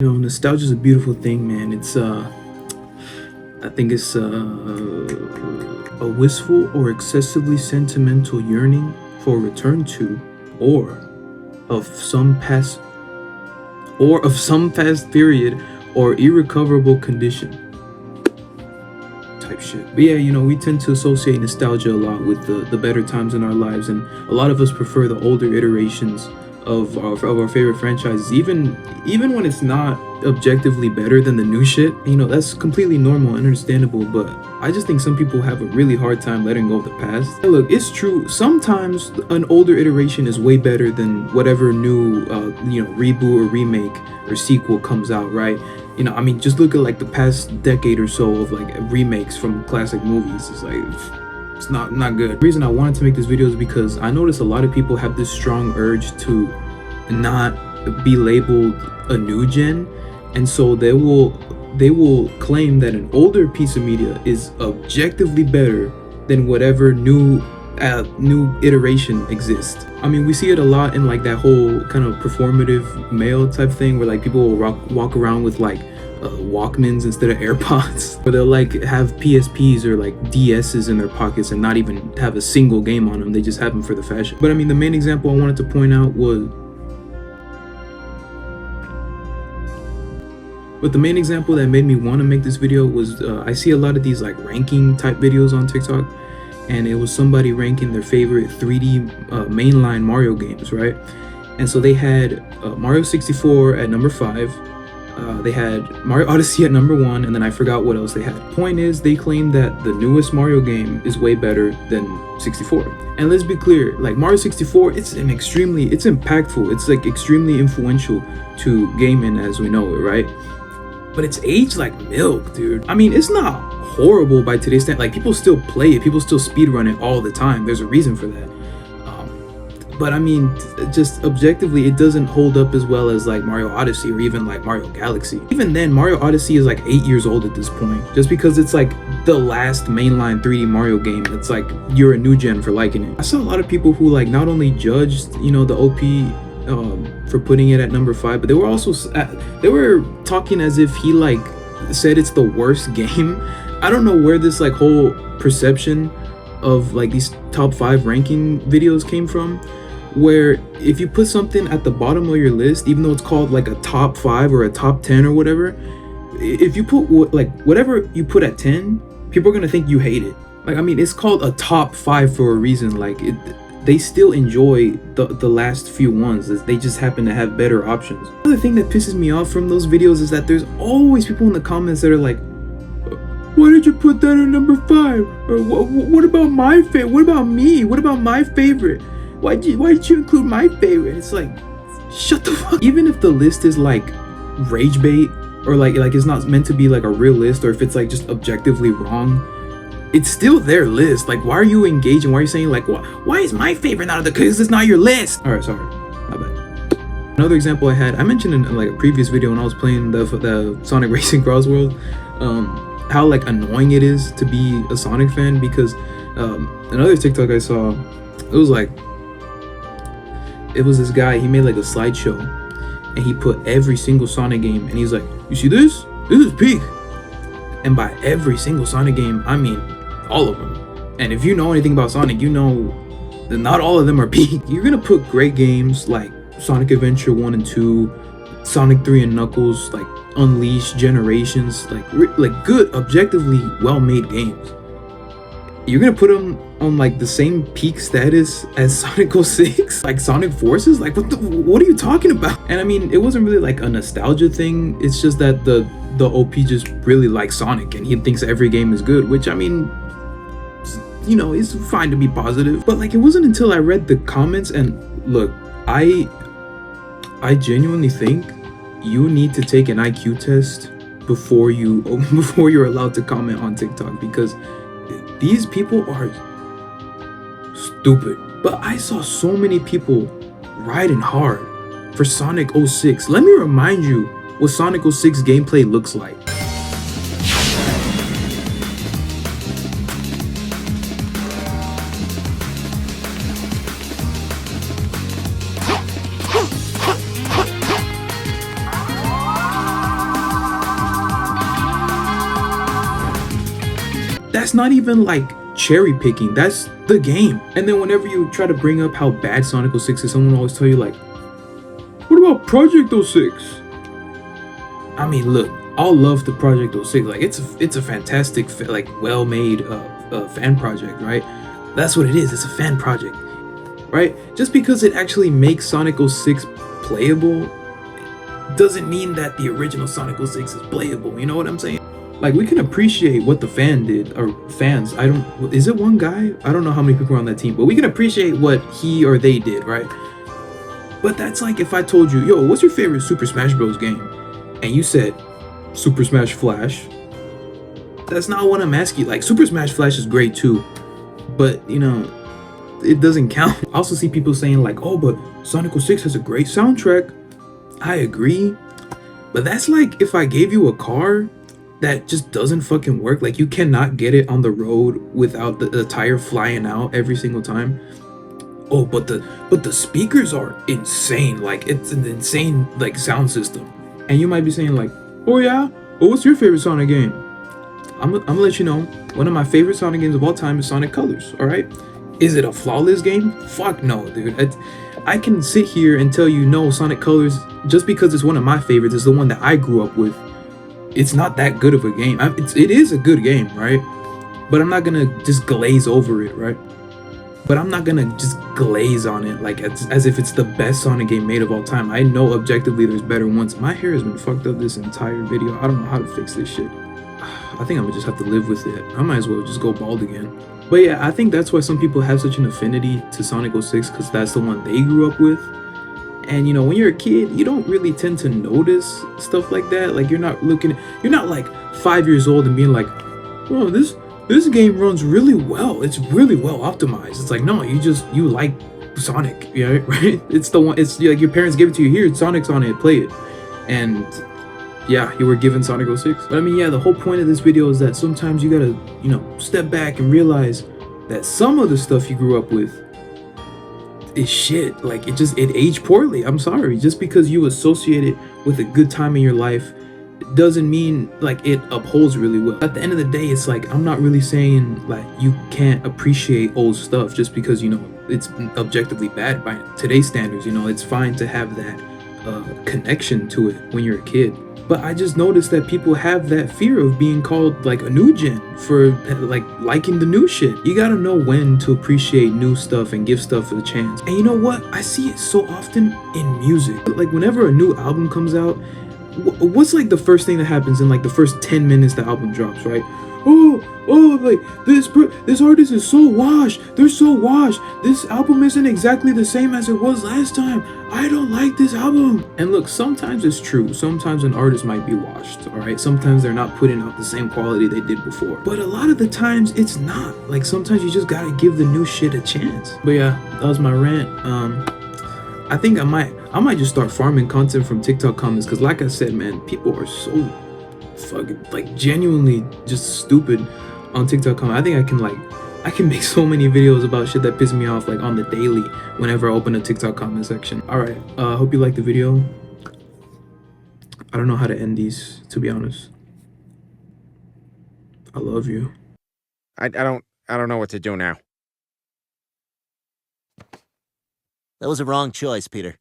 You know, nostalgia is a beautiful thing, man. I think it's a wistful or excessively sentimental yearning for a return to, or of some past, period or irrecoverable condition type shit. But yeah, you know, we tend to associate nostalgia a lot with the better times in our lives, and a lot of us prefer the older iterations of our favorite franchises, even when it's not objectively better than the new shit. You know, that's completely normal and understandable, but I just think some people have a really hard time letting go of the past. And look, it's true, sometimes an older iteration is way better than whatever new reboot or remake or sequel comes out, right? You know, I mean, just look at like the past decade or so of like remakes from classic movies. It's like, it's not good. The reason I wanted to make this video is because I notice a lot of people have this strong urge to not be labeled a new gen, and so they will claim that an older piece of media is objectively better than whatever new iteration exists. I mean, we see it a lot in like that whole kind of performative male type thing where like people will walk around with like Walkmans instead of AirPods, or they'll like have PSPs or like DSs in their pockets and not even have a single game on them. They just have them for the fashion. But I mean, the main example I wanted to point out the main example that made me want to make this video was I see a lot of these like ranking type videos on TikTok, and it was somebody ranking their favorite 3D mainline Mario games, right? And so they had Mario 64 at number 5. They had Mario Odyssey at number 1, and then I forgot what else they had. Point is, they claim that the newest Mario game is way better than 64. And let's be clear, like Mario 64, it's impactful. It's like extremely influential to gaming as we know it, right? But it's aged like milk, dude. I mean, it's not horrible by today's standard. Like, people still play it, people still speedrun it all the time. There's a reason for that. But I mean, just objectively, it doesn't hold up as well as like Mario Odyssey or even like Mario Galaxy. Even then, Mario Odyssey is like 8 years old at this point, just because it's like the last mainline 3D Mario game. It's like you're a new gen for liking it. I saw a lot of people who like not only judged, you know, the OP for putting it at number 5, but they were also they were talking as if he like said it's the worst game. I don't know where this like whole perception of like these top 5 ranking videos came from, where if you put something at the bottom of your list, even though it's called like a top 5 or a top 10 or whatever, if you put whatever you put at 10, people are gonna think you hate it. Like, I mean, it's called a top 5 for a reason. Like, they still enjoy the last few ones. They just happen to have better options. Another thing that pisses me off from those videos is that there's always people in the comments that are like, why did you put that at number 5? Or what about my favorite? What about me? What about my favorite? Why did you include my favorite? It's like, shut the fuck. Even if the list is like rage bait, or like it's not meant to be like a real list, or if it's like just objectively wrong, it's still their list. Like, why are you engaging? Why are you saying like, why is my favorite not on the, because it's not your list? All right, sorry, my bad. Another example I mentioned in like a previous video when I was playing the Sonic Racing Cross World, how like annoying it is to be a Sonic fan, because another TikTok I saw, it was this guy, he made like a slideshow and he put every single Sonic game, and he's like, you see this? This is peak. And by every single Sonic game, I mean all of them. And if you know anything about Sonic, you know that not all of them are peak. You're gonna put great games like Sonic Adventure 1 and 2, Sonic 3 and Knuckles, like Unleashed, Generations, like good, objectively well-made games. You're gonna put them on like the same peak status as Sonic 06, like Sonic Forces? Like, what are you talking about? And I mean, it wasn't really like a nostalgia thing. It's just that the OP just really likes Sonic and he thinks every game is good, which I mean, you know, it's fine to be positive. But like, it wasn't until I read the comments, and look, I genuinely think you need to take an IQ test before you're allowed to comment on TikTok, because these people are stupid. But I saw so many people riding hard for Sonic 06. Let me remind you what Sonic 06 gameplay looks like. That's not even like cherry picking. That's the game. And then whenever you try to bring up how bad Sonic 06 is, someone will always tell you like, what about Project 06? I mean, look, all love to Project 06. Like it's a fantastic, like well-made fan project, right? That's what it is. It's a fan project, right? Just because it actually makes Sonic 06 playable doesn't mean that the original Sonic 06 is playable. You know what I'm saying? Like, we can appreciate what the fan did, or fans. Is it one guy? I don't know how many people are on that team, but we can appreciate what he or they did, right? But that's like if I told you, yo, what's your favorite Super Smash Bros. Game? And you said, Super Smash Flash. That's not what I'm asking. Like, Super Smash Flash is great too, but, you know, it doesn't count. I also see people saying like, oh, but Sonic 06 has a great soundtrack. I agree, but that's like if I gave you a car that just doesn't fucking work. Like, you cannot get it on the road without the tire flying out every single time. Oh, but the speakers are insane. Like, it's an insane like sound system. And you might be saying like, oh yeah, well, what's your favorite Sonic game? I'm gonna let you know. One of my favorite Sonic games of all time is Sonic Colors. All right, is it a flawless game? Fuck no, dude. I can sit here and tell you no, Sonic Colors, just because it's one of my favorites, is the one that I grew up with. It's not that good of a game. It is a good game, right? But I'm not gonna just glaze over it, right? But I'm not gonna just glaze on it like as if it's the best Sonic game made of all time. I know objectively there's better ones. My hair has been fucked up this entire video. I don't know how to fix this shit. I think I'm gonna just have to live with it. I might as well just go bald again. But yeah, I think that's why some people have such an affinity to Sonic 06, because that's the one they grew up with. And you know, when you're a kid, you don't really tend to notice stuff like that. Like, you're not like 5 years old and being like, oh, this game runs really well. It's really well optimized. It's like, no, you like Sonic, yeah, right? It's the one. It's like your parents give it to you. Here, Sonic's on it. Play it. And yeah, you were given Sonic 06. But I mean, yeah, the whole point of this video is that sometimes you gotta, you know, step back and realize that some of the stuff you grew up with is shit. Like, it aged poorly. I'm sorry. Just because you associate it with a good time in your life doesn't mean like it upholds really well. At the end of the day, it's like, I'm not really saying like you can't appreciate old stuff just because, you know, it's objectively bad by today's standards. You know, it's fine to have that connection to it when you're a kid. But I just noticed that people have that fear of being called like a new gen for like liking the new shit. You gotta know when to appreciate new stuff and give stuff a chance. And you know what? I see it so often in music. Like, whenever a new album comes out, what's like the first thing that happens in like the first 10 minutes the album drops, right? Oh, like this artist is so washed. They're so washed. This album isn't exactly the same as it was last time. I don't like this album. And look, sometimes it's true. Sometimes an artist might be washed, all right? Sometimes they're not putting out the same quality they did before. But a lot of the times it's not. Like, sometimes you just gotta give the new shit a chance. But yeah, that was my rant. I think I might just start farming content from TikTok comments, because like I said, man, people are so fucking like genuinely just stupid on TikTok comments. I think I can make so many videos about shit that piss me off like on the daily whenever I open a TikTok comment section. All right, hope you liked the video. I don't know how to end these, to be honest. I love you. I don't know what to do now. That was a wrong choice, Peter.